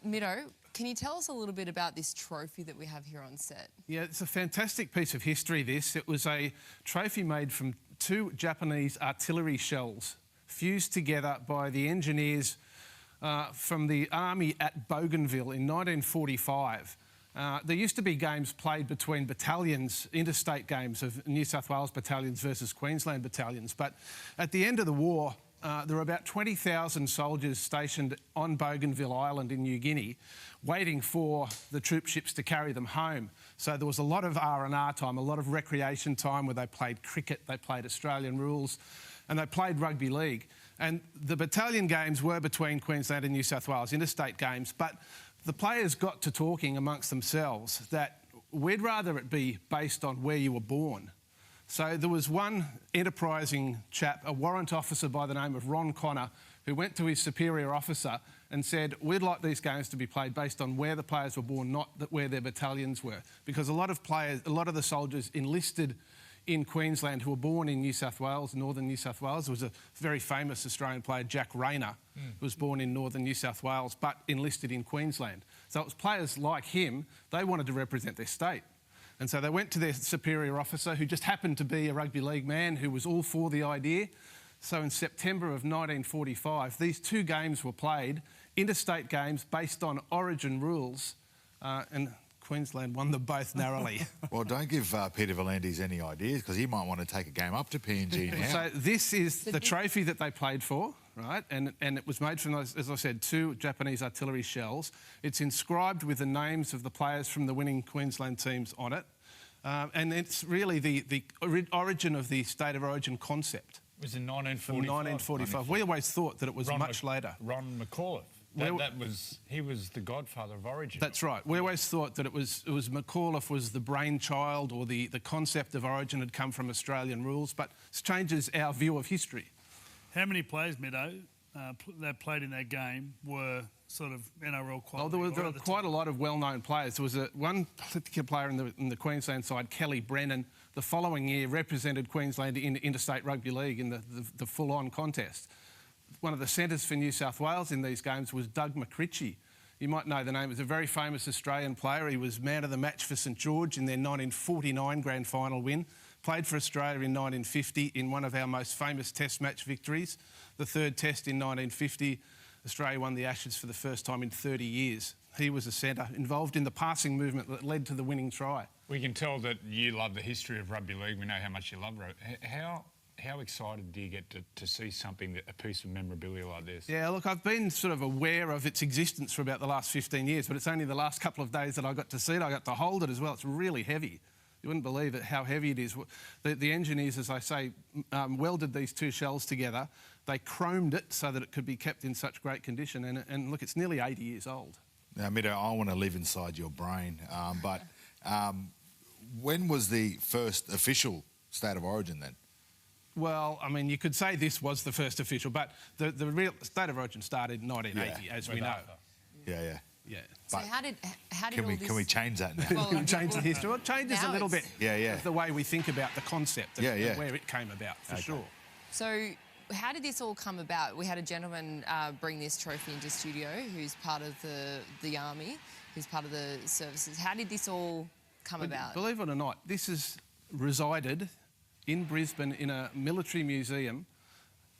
Mido, can you tell us a little bit about this trophy that we have here on set? Yeah, it's a fantastic piece of history, this. It was a trophy made from 2 Japanese artillery shells fused together by the engineers from the army at Bougainville in 1945. There used to be games played between battalions, interstate games of New South Wales battalions versus Queensland battalions, but at the end of the war, there were about 20,000 soldiers stationed on Bougainville Island in New Guinea waiting for the troop ships to carry them home. So there was a lot of R&R time, a lot of recreation time where they played cricket, they played Australian rules, and they played rugby league. And the battalion games were between Queensland and New South Wales, interstate games, but the players got to talking amongst themselves that we'd rather it be based on where you were born. So there was one enterprising chap, a warrant officer by the name of Ron Connor, who went to his superior officer and said, we'd like these games to be played based on where the players were born, not where their battalions were. Because a lot of the soldiers enlisted in Queensland who were born in New South Wales, northern New South Wales. There was a very famous Australian player, Jack Rayner, who was born in northern New South Wales but enlisted in Queensland. So it was players like him, they wanted to represent their state. And so they went to their superior officer, who just happened to be a rugby league man who was all for the idea. So in September of 1945, these 2 games were played, interstate games based on origin rules, and Queensland won them both narrowly. Well, don't give Peter V'landys any ideas, because he might want to take a game up to PNG now. So this is the trophy that they played for, right? And it was made from, as I said, 2 Japanese artillery shells. It's inscribed with the names of the players from the winning Queensland teams on it. And it's really the origin of the state of origin concept. It was in 1945. From 1945. We always thought that it was much later. Ron McAuliffe. He was the godfather of origin. That's right. We always thought that it was McAuliffe was the brainchild, or the concept of origin had come from Australian rules, but it changes our view of history. How many players, Meadow, that played in that game were sort of NRL quality? Oh, there were quite a lot of well-known players. There was one particular player in the Queensland side, Kelly Brennan, the following year represented Queensland in interstate rugby league in the full-on contest. One of the centres for New South Wales in these games was Doug McRitchie. You might know the name. He was a very famous Australian player. He was man of the match for St George in their 1949 grand final win. Played for Australia in 1950 in one of our most famous test match victories. The 3rd test in 1950, Australia won the Ashes for the first time in 30 years. He was a centre involved in the passing movement that led to the winning try. We can tell that you love the history of rugby league. We know how much you love rugby. How excited do you get to see something, a piece of memorabilia like this? Yeah, look, I've been sort of aware of its existence for about the last 15 years, but it's only the last couple of days that I got to see it. I got to hold it as well. It's really heavy. You wouldn't believe how heavy it is. The engineers, as I say, welded these 2 shells together. They chromed it so that it could be kept in such great condition. And look, it's nearly 80 years old. Now, Mido, I want to live inside your brain, but when was the first official state of origin then? Well, I mean, you could say this was the first official, but the real state of origin started in 1980, as we know. Yeah. So how did all this... Can we change that now? Can we change the history? Well, it changes a little bit. Yeah. The way we think about the concept and where it came about, for sure. So how did this all come about? We had a gentleman bring this trophy into studio who's part of the army, who's part of the services. How did this all come about? Believe it or not, this has resided in Brisbane in a military museum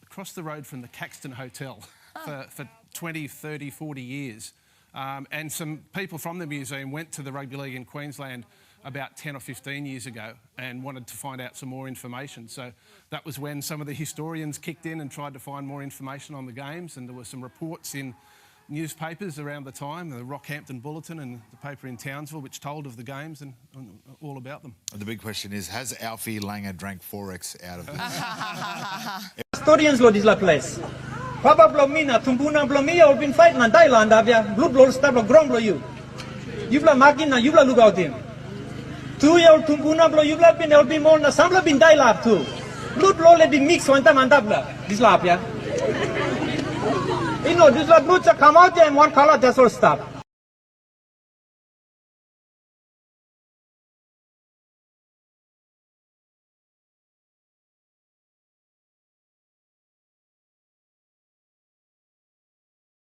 across the road from the Caxton Hotel for 20, 30, 40 years. And some people from the museum went to the rugby league in Queensland about 10 or 15 years ago and wanted to find out some more information. So that was when some of the historians kicked in and tried to find more information on the games, and there were some reports in newspapers around the time, the Rockhampton Bulletin and the paper in Townsville, which told of the games and all about them. And the big question is, has Alfie Langer drank 4X out of this? Historians lo dis la place. Papa blomina, tumbuna blomia, or been fighting on Thailand, avia, blue blow stablo gromblo you. You've la makina, you've la look out him. 2-year-old tumbuna blow, you've la been, or be more, na samla been Thailand too. Blue blow let be mixed one time and tabla. This lap, yeah. You know, this la blue come out there and one color, that's all stop.